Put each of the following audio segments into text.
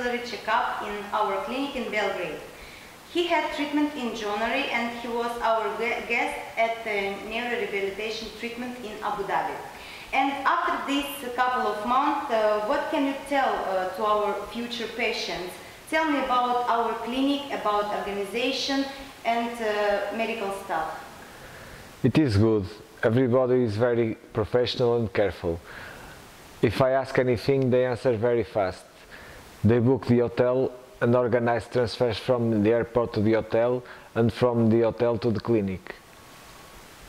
usually check up in our clinic in Belgrade. He had treatment in January and he was our guest at the neurorehabilitation treatment in Abu Dhabi. And after this couple of months, what can you tell to our future patients? Tell me about our clinic, about organization and medical staff. It is good. Everybody is very professional and careful. If I ask anything, they answer very fast. They book the hotel and organize transfers from the airport to the hotel and from the hotel to the clinic.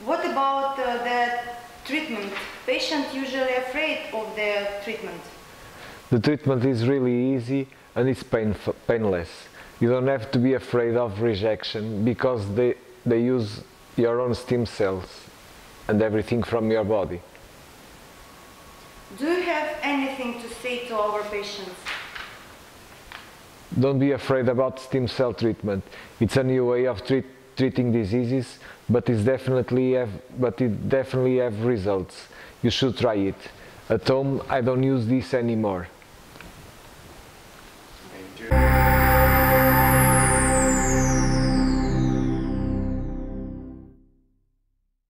What about the treatment? Patients usually afraid of the treatment. The treatment is really easy and it's painless. You don't have to be afraid of rejection because they use your own stem cells and everything from your body. Do you have anything to say to our patients? Don't be afraid about stem cell treatment. It's a new way of treating diseases, but it definitely have results. You should try it. At home, I don't use this anymore.